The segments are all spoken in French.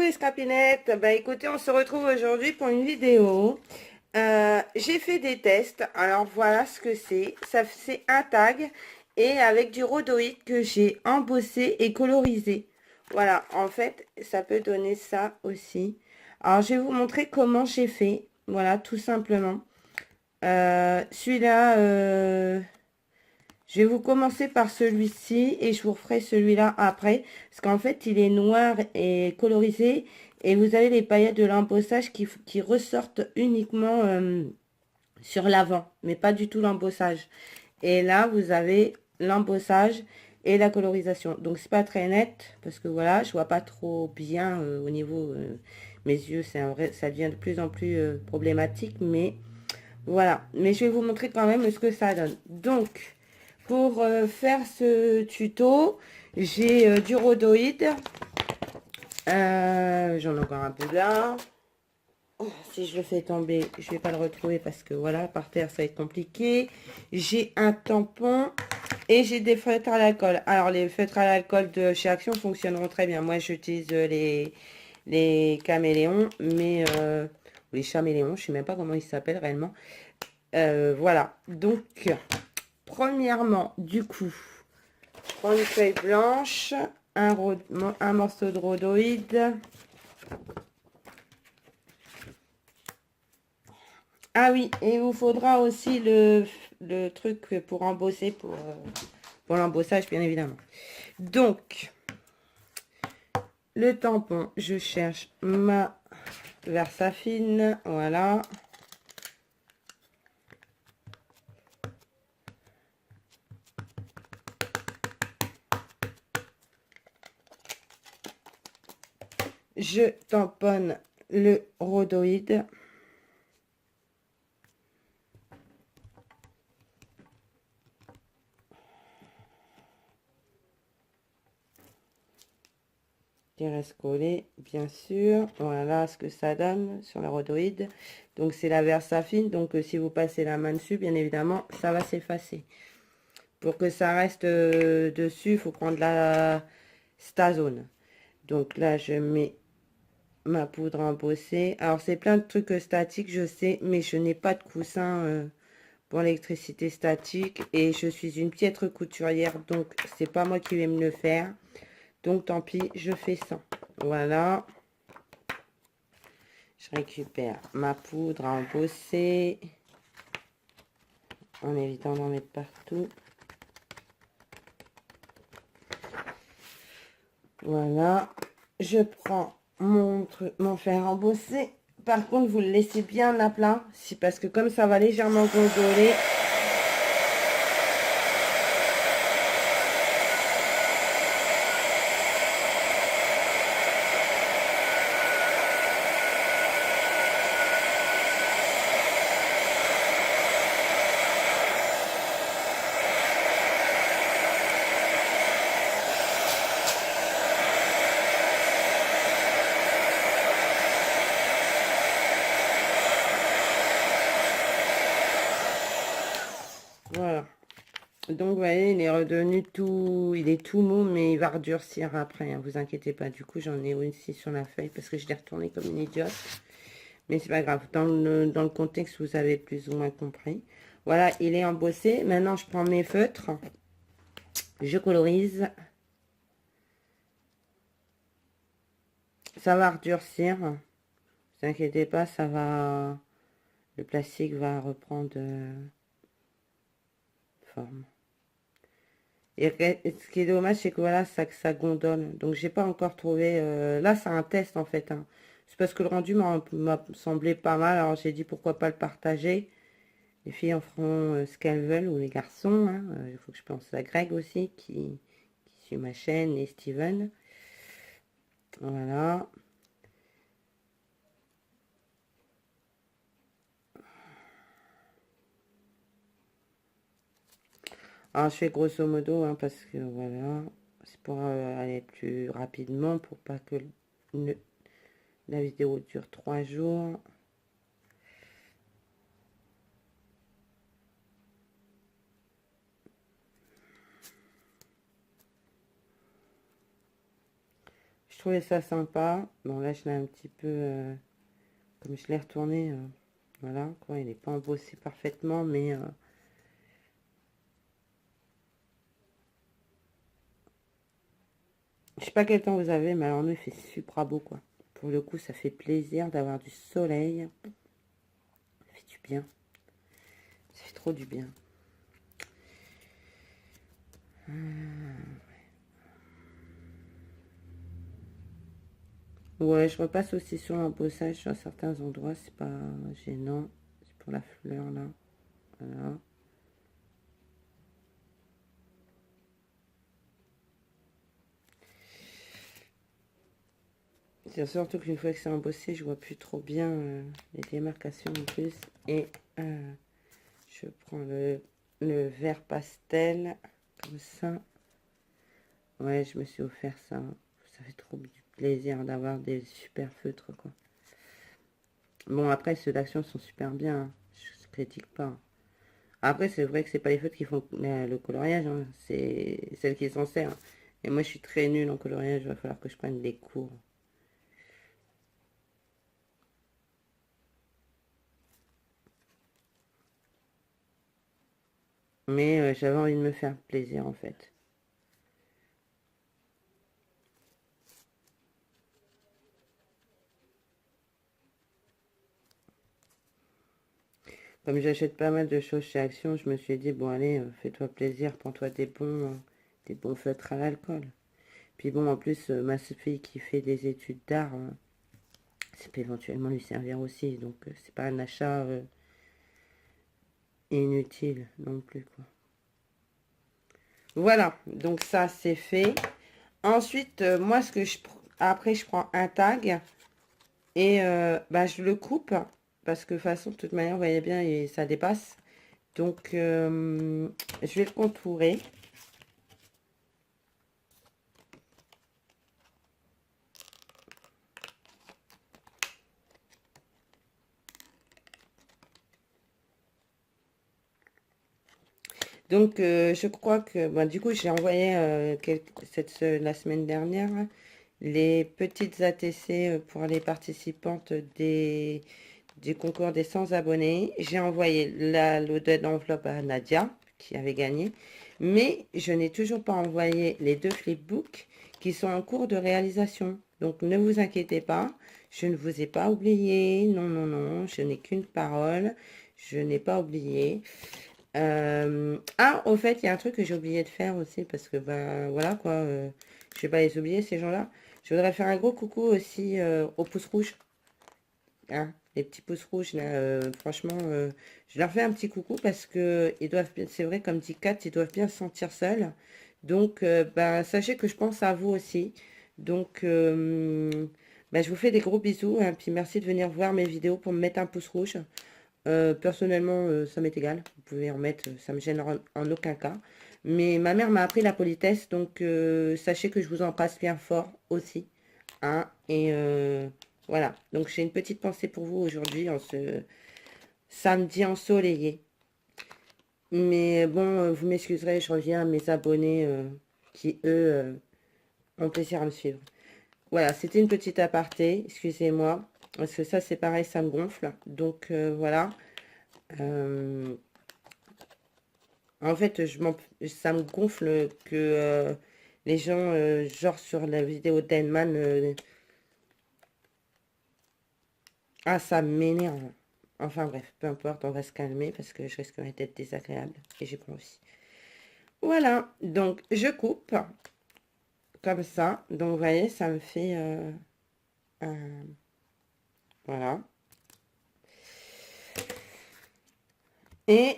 les scapinettes, bah écoutez, on se retrouve aujourd'hui pour une vidéo. J'ai fait des tests, alors voilà ce que c'est. Ça c'est un tag et avec du rhodoïde que j'ai embossé et colorisé. Voilà, en fait, ça peut donner ça aussi. Alors je vais vous montrer comment j'ai fait. Voilà, tout simplement. Celui-là, je vais vous commencer par celui-ci et je vous referai celui-là après. Parce qu'en fait, il est noir et colorisé. Et vous avez les paillettes de l'embossage qui ressortent uniquement sur l'avant. Mais pas du tout l'embossage. Et là, vous avez l'embossage et la colorisation. Donc, c'est pas très net. Parce que voilà, je vois pas trop bien au niveau... mes yeux, c'est un vrai, ça devient de plus en plus problématique. Mais voilà. Mais je vais vous montrer quand même ce que ça donne. Donc... Pour faire ce tuto, j'ai du rhodoïde. J'en ai encore un peu là. Si je le fais tomber, je vais pas le retrouver parce que voilà, par terre, ça va être compliqué. J'ai un tampon et j'ai des feutres à l'alcool. Alors, les feutres à l'alcool de chez Action fonctionneront très bien. Moi, j'utilise les caméléons, mais... les chaméléons, je sais même pas comment ils s'appellent réellement. Voilà. Donc... Premièrement, du coup, je prends une feuille blanche, un morceau de rhodoïde. Ah oui, et il vous faudra aussi le truc pour embosser, pour l'embossage, bien évidemment. Donc, le tampon, je cherche ma Versafine, voilà. Je tamponne le rhodoïde. Qui reste collé, bien sûr. Voilà ce que ça donne sur la rhodoïde. Donc, c'est la Versafine. Donc, si vous passez la main dessus, bien évidemment, ça va s'effacer. Pour que ça reste dessus, il faut prendre la Stazone. Donc, là, je mets ma poudre embossée. Alors, c'est plein de trucs statiques, je sais, mais je n'ai pas de coussin pour l'électricité statique. Et je suis une piètre couturière, donc c'est pas moi qui vais me le faire. Donc, tant pis, je fais ça. Voilà. Je récupère ma poudre à embosser. En évitant d'en mettre partout. Voilà. Je prends mon fer embossé. Par contre, vous le laissez bien à plat. Parce que comme ça va légèrement gondoler. Voilà. Donc, vous voyez, il est redevenu tout... Il est tout mou, mais il va redurcir après. Hein, vous inquiétez pas. Du coup, j'en ai aussi sur la feuille parce que je l'ai retourné comme une idiote. Mais c'est pas grave. Dans le contexte, vous avez plus ou moins compris. Voilà, il est embossé. Maintenant, je prends mes feutres. Je colorise. Ça va redurcir. Ne vous inquiétez pas, ça va... Le plastique va reprendre forme. Et ce qui est dommage, c'est que voilà, ça gondole. Donc, j'ai pas encore trouvé... là, c'est un test, en fait. Hein. C'est parce que le rendu m'a semblé pas mal. Alors, j'ai dit pourquoi pas le partager. Les filles en feront ce qu'elles veulent, ou les garçons. Hein. Il faut que je pense à Greg aussi, qui suit ma chaîne, et Steven. Voilà. Alors, je fais grosso modo, hein, parce que voilà, c'est pour aller plus rapidement, pour pas que la vidéo dure 3 jours. Je trouvais ça sympa. Bon, là, je l'ai un petit peu... comme je l'ai retourné, voilà, quoi. Il n'est pas embossé parfaitement, mais... je sais pas quel temps vous avez, mais alors nous, il fait super beau, quoi. Pour le coup, ça fait plaisir d'avoir du soleil. Ça fait du bien. Ça fait trop du bien. Ouais, je repasse aussi sur l'embossage sur certains endroits. C'est pas gênant. C'est pour la fleur, là. Voilà. C'est surtout qu'une fois que c'est embossé, je vois plus trop bien les démarcations en plus. Et je prends le vert pastel, comme ça. Ouais, je me suis offert ça. Ça fait trop du plaisir d'avoir des super feutres, quoi. Bon, après, ceux d'action sont super bien, hein. Je critique pas. Après, c'est vrai que c'est pas les feutres qui font le coloriage, hein. C'est celle qui s'en sert. Et moi, je suis très nulle en coloriage. Il va falloir que je prenne des cours. Mais j'avais envie de me faire plaisir, en fait. Comme j'achète pas mal de choses chez Action, je me suis dit, bon, allez, fais-toi plaisir, prends-toi des bons feutres à l'alcool. Puis bon, en plus, ma fille qui fait des études d'art, ça peut éventuellement lui servir aussi. Donc, c'est pas un achat inutile non plus, quoi. Voilà, donc ça, c'est fait. Ensuite, moi, après, je prends un tag et bah, je le coupe parce que de toute façon, de toute manière, vous voyez bien, ça dépasse. Donc, je vais le contourer. Donc, je crois que, bah, du coup, j'ai envoyé la semaine dernière les petites ATC pour les participantes du concours des 100 abonnés. J'ai envoyé l'odeur d'enveloppe à Nadia, qui avait gagné. Mais je n'ai toujours pas envoyé les 2 flipbooks qui sont en cours de réalisation. Donc, ne vous inquiétez pas, je ne vous ai pas oublié. Non, non, non, je n'ai qu'une parole. Je n'ai pas oublié. Ah, au fait, il y a un truc que j'ai oublié de faire aussi, parce que, ben, voilà, quoi, je vais pas les oublier, ces gens-là. Je voudrais faire un gros coucou aussi aux pouces rouges, hein, les petits pouces rouges, là, franchement, je leur fais un petit coucou, parce que ils doivent, c'est vrai, comme dit Kat, ils doivent bien se sentir seuls. Donc, ben, sachez que je pense à vous aussi. Donc, ben, je vous fais des gros bisous, hein, puis merci de venir voir mes vidéos pour me mettre un pouce rouge. Personnellement, ça m'est égal. Vous pouvez en mettre, ça me gêne en aucun cas. Mais ma mère m'a appris la politesse, donc sachez que je vous embrasse bien fort aussi, hein. Et voilà. Donc j'ai une petite pensée pour vous aujourd'hui, en ce samedi ensoleillé. Mais bon, vous m'excuserez, je reviens à mes abonnés qui, eux, ont plaisir à me suivre. Voilà, c'était une petite aparté, excusez-moi. Parce que ça, c'est pareil, ça me gonfle. Donc voilà. Euh, En fait, ça me gonfle que les gens, genre sur la vidéo d'Enman, ah, ça m'énerve. Enfin bref, peu importe, on va se calmer parce que je risquerais d'être désagréable et j'ai pas envie. Voilà, donc je coupe comme ça. Donc vous voyez, ça me fait un... Voilà. Et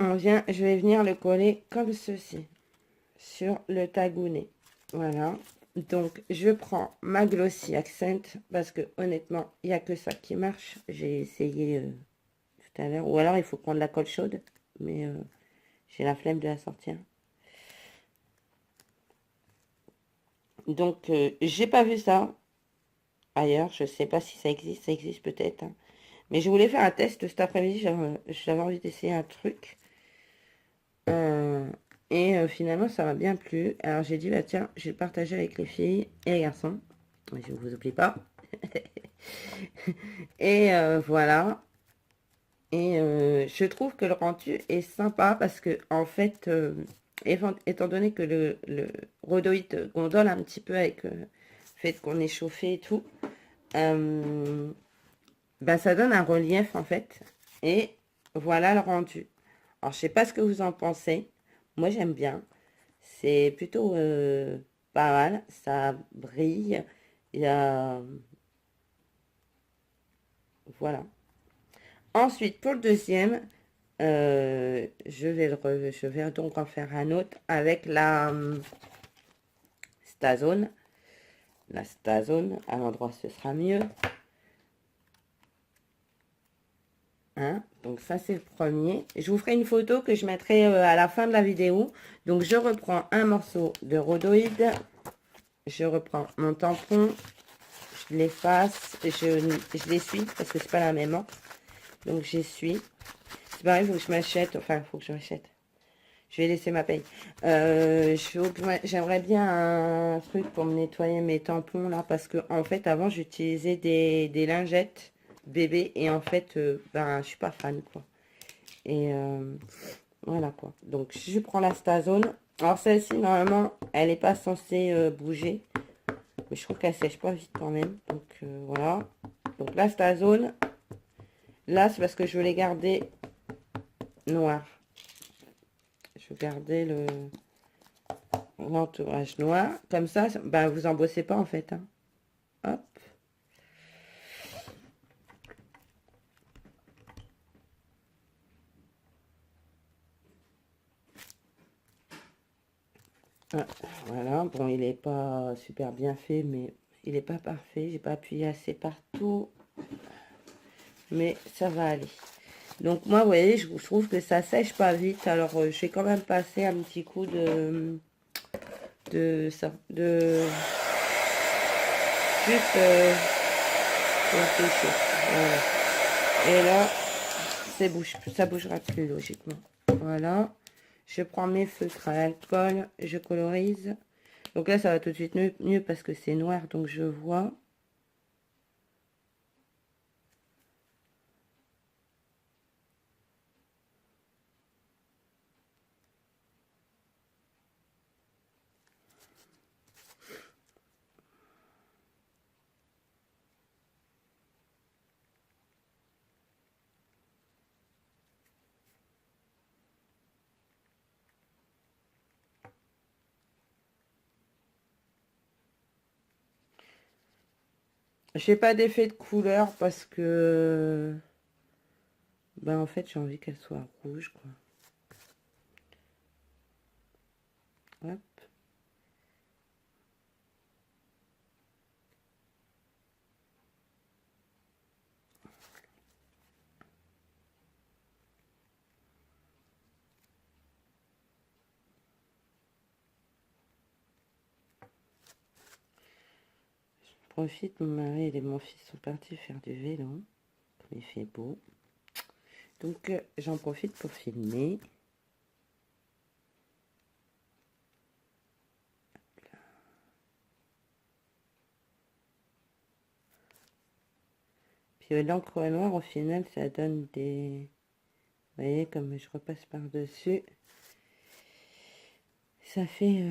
je vais venir le coller comme ceci sur le tagounet. Voilà. Donc, je prends ma Glossy Accent parce que honnêtement, il n'y a que ça qui marche. J'ai essayé tout à l'heure. Ou alors, il faut prendre la colle chaude. Mais j'ai la flemme de la sortir. Donc, j'ai pas vu ça ailleurs. Je sais pas si ça existe. Ça existe peut-être, hein. Mais je voulais faire un test cet après-midi. J'avais envie d'essayer un truc. Et finalement, ça m'a bien plu. Alors, j'ai dit, bah tiens, je vais le partager avec les filles et les garçons. Je ne vous oublie pas. Et voilà. Et je trouve que le rendu est sympa parce que, en fait, étant donné que le rhodoïde gondole un petit peu avec le fait qu'on est chauffé et tout, bah, ça donne un relief, en fait. Et voilà le rendu. Alors, je sais pas ce que vous en pensez. Moi, j'aime bien. C'est plutôt pas mal. Ça brille. Il y a... Voilà. Ensuite, pour le deuxième, je vais donc en faire un autre avec la Stazone. La Stazone, à l'endroit ce sera mieux. Hein, donc ça c'est le premier. Je vous ferai une photo que je mettrai à la fin de la vidéo. Donc je reprends un morceau de rhodoïde. Je reprends mon tampon. Je l'efface. Je l'essuie parce que c'est pas la même encre. Donc j'essuie. C'est pareil, il faut que je m'achète. Enfin, il faut que je m'achète. Je vais laisser ma paye. J'aimerais bien un truc pour me nettoyer mes tampons là. Parce que en fait, avant, j'utilisais des lingettes bébé. Et en fait, ben, je suis pas fan quoi. Et voilà quoi. Donc, je prends la Stazone. Alors, celle-ci, normalement, elle n'est pas censée bouger. Mais je trouve qu'elle sèche pas vite quand même. Donc, voilà. Donc, la Stazone. Là, c'est parce que je veux les garder noirs. Je veux garder l'entourage noir. Comme ça, bah, vous embossez pas en fait. Hein. Hop. Ah, voilà. Bon, il est pas super bien fait, mais il est pas parfait. J'ai pas appuyé assez partout. Mais ça va aller. Donc moi, vous voyez, je trouve que ça sèche pas vite. Alors, je vais quand même passer un petit coup ça. Juste pour sécher. Voilà. Et là, ça bougera plus logiquement. Voilà. Je prends mes feutres à l'alcool, je colorise. Donc là, ça va tout de suite mieux parce que c'est noir, donc je vois. Je fais pas d'effet de couleur parce que... Ben en fait, j'ai envie qu'elle soit rouge, quoi. Hop. Profite, mon mari et mon fils sont partis faire du vélo. Comme il fait beau. Donc, j'en profite pour filmer. Puis l'encre noire, au final, ça donne des... Vous voyez, comme je repasse par-dessus. Ça fait...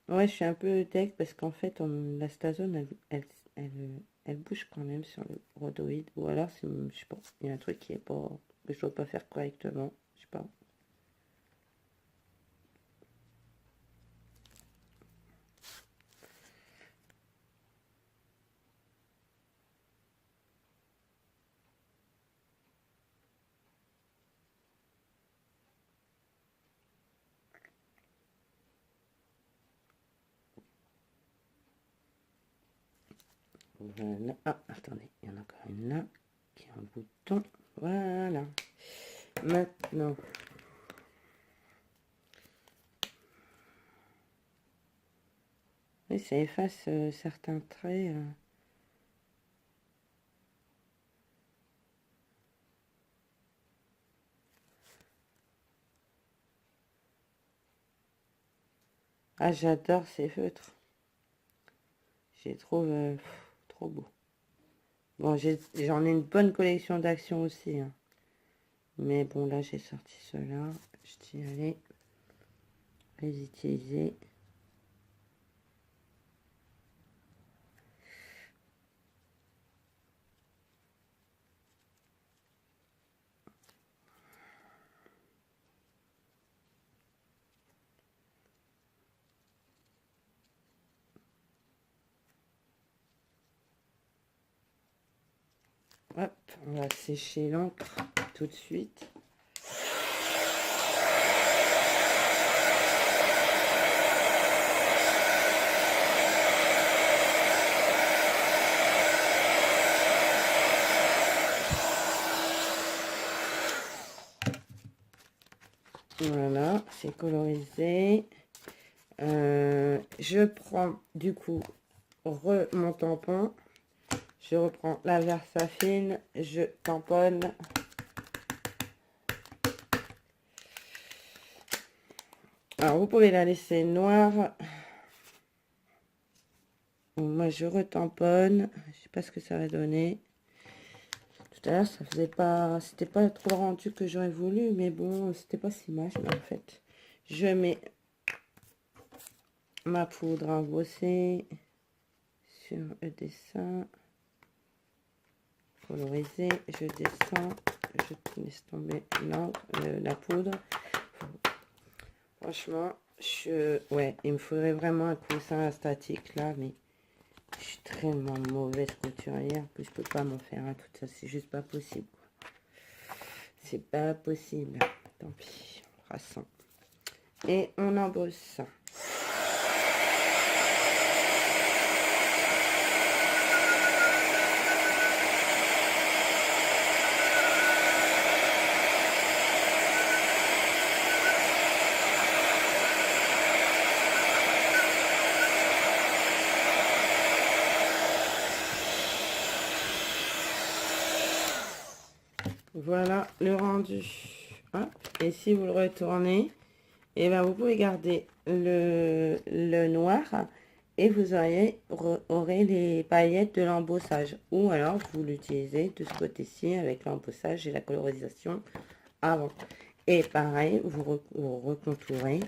Ouais, je suis un peu tech parce qu'en fait, la Stazone, elle bouge quand même sur le rhodoïde. Ou alors, je sais pas, il y a un truc qui est pas... que je dois pas faire correctement. Je sais pas. Voilà. Ah, attendez, il y en a encore une là qui a un bouton. Voilà. Maintenant. Oui, ça efface certains traits. Ah, j'adore ces feutres. Je les trouve trop beaux. Bon, j'en ai une bonne collection d'Action aussi, hein. Mais bon, là, j'ai sorti ceux-là. Je dis, allez, les utiliser. Hop, on va sécher l'encre tout de suite. Voilà, c'est colorisé. Je prends du coup mon tampon. Je reprends la Versafine. Je tamponne. Alors, vous pouvez la laisser noire. Moi, je retamponne. Je sais pas ce que ça va donner. Tout à l'heure, ça faisait pas... C'était pas trop le rendu que j'aurais voulu. Mais bon, c'était pas si mal, en fait. Je mets ma poudre embossée sur le dessin. Colorisé. Je descends. Je laisse tomber la poudre. Franchement, ouais, il me faudrait vraiment un coussin statique là, mais je suis tellement mauvaise couturière que je peux pas m'en faire un. Tout ça, c'est juste pas possible. C'est pas possible. Tant pis, on fera ça. Et on embosse. Voilà le rendu. Hop. Et si vous le retournez, et ben vous pouvez garder le noir et vous aurez les paillettes de l'embossage. Ou alors vous l'utilisez de ce côté-ci avec l'embossage et la colorisation avant. Et pareil, vous recontourez.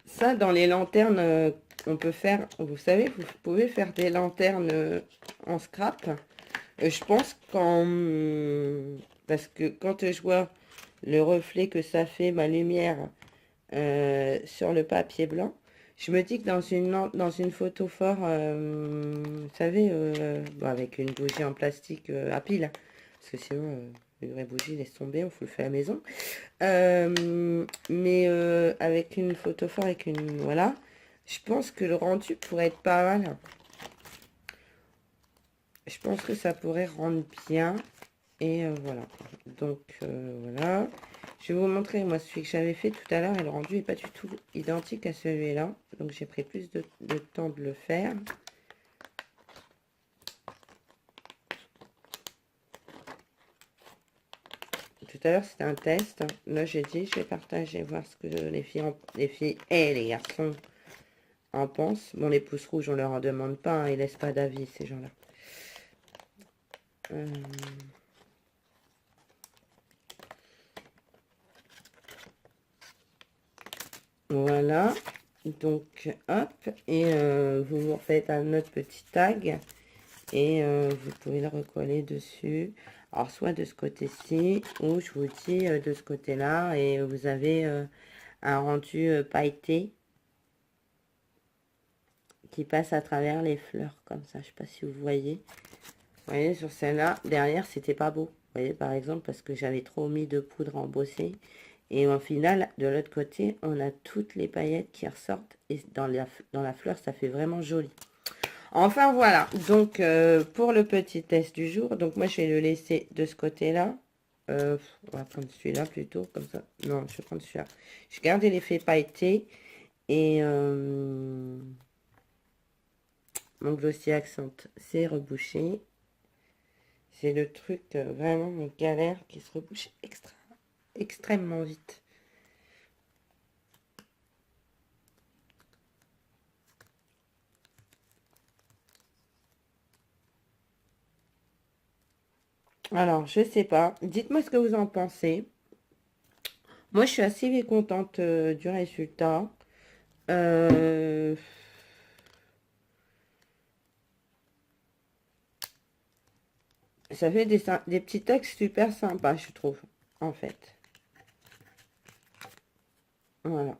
Ça, dans les lanternes, on peut faire, vous savez, vous pouvez faire des lanternes en scrap. Je pense parce que quand je vois le reflet que ça fait, ma lumière, sur le papier blanc, je me dis que dans une photophore, vous savez, bon, avec une bougie en plastique à pile, parce que sinon, une vraie bougie, laisse tomber, on faut le faire à la maison. Mais avec une photophore, avec une... Voilà, je pense que le rendu pourrait être pas mal. Je pense que ça pourrait rendre bien. Et voilà. Donc, voilà. Je vais vous montrer, moi, celui que j'avais fait tout à l'heure. Et le rendu n'est pas du tout identique à celui-là. Donc, j'ai pris plus de temps de le faire. Tout à l'heure, c'était un test. Là, j'ai dit, je vais partager, voir ce que les filles et les garçons en pensent. Bon, les pouces rouges, on leur en demande pas. Hein, ils laissent pas d'avis, ces gens-là. Voilà. Donc, hop. Et vous refaites un autre petit tag. Et vous pouvez le recoller dessus. Alors, soit de ce côté-ci, ou je vous dis de ce côté-là. Et vous avez un rendu pailleté qui passe à travers les fleurs, comme ça. Je sais pas si vous voyez. Vous voyez, sur celle-là, derrière, c'était pas beau. Vous voyez, par exemple, parce que j'avais trop mis de poudre embossée. Et au final, de l'autre côté, on a toutes les paillettes qui ressortent. Et dans la fleur, ça fait vraiment joli. Enfin, voilà. Donc, pour le petit test du jour, donc moi, je vais le laisser de ce côté-là. On va prendre celui-là plutôt, comme ça. Non, je vais prendre celui-là. Je garde l'effet pailleté. Et mon glossy accent, c'est rebouché. C'est le truc vraiment une galère qui se rebouche extrêmement vite. Alors, je sais pas. Dites-moi ce que vous en pensez. Moi, je suis assez contente du résultat. Euh, Ça fait des petits textes super sympas, je trouve, en fait. Voilà.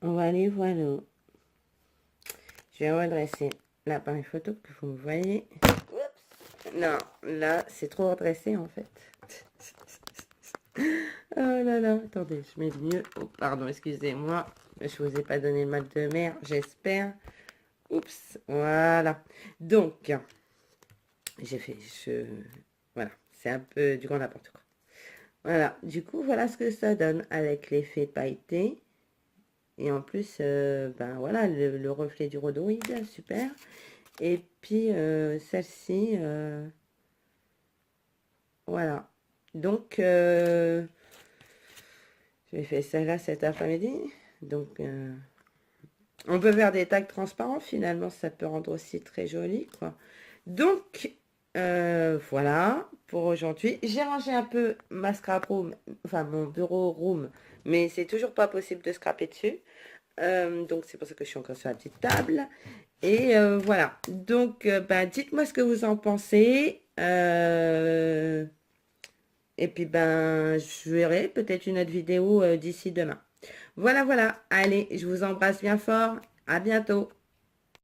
Voilà, voilà. Je vais redresser l'appareil photo que vous me voyez. Oups. Non, là, c'est trop redressé, en fait. Oh là là, attendez, je mets mieux. Oh, pardon, excusez-moi. Je vous ai pas donné le mal de mer, j'espère. Oups, voilà. Donc, j'ai fait... Voilà, c'est un peu du grand n'importe quoi. Voilà, du coup, voilà ce que ça donne avec l'effet pailleté. Et en plus, ben voilà, le reflet du rhodoïde, super. Et puis, celle-ci, voilà. Donc, j'ai fait celle-là cet après-midi. Donc, on peut faire des tags transparents, finalement, ça peut rendre aussi très joli, quoi. Donc, voilà, pour aujourd'hui. J'ai rangé un peu ma scrap room, enfin mon bureau room, mais c'est toujours pas possible de scraper dessus. Donc, c'est pour ça que je suis encore sur la petite table. Et voilà. Donc, bah, dites-moi ce que vous en pensez. Et puis, ben, je verrai peut-être une autre vidéo d'ici demain. Voilà, voilà. Allez, je vous embrasse bien fort. À bientôt.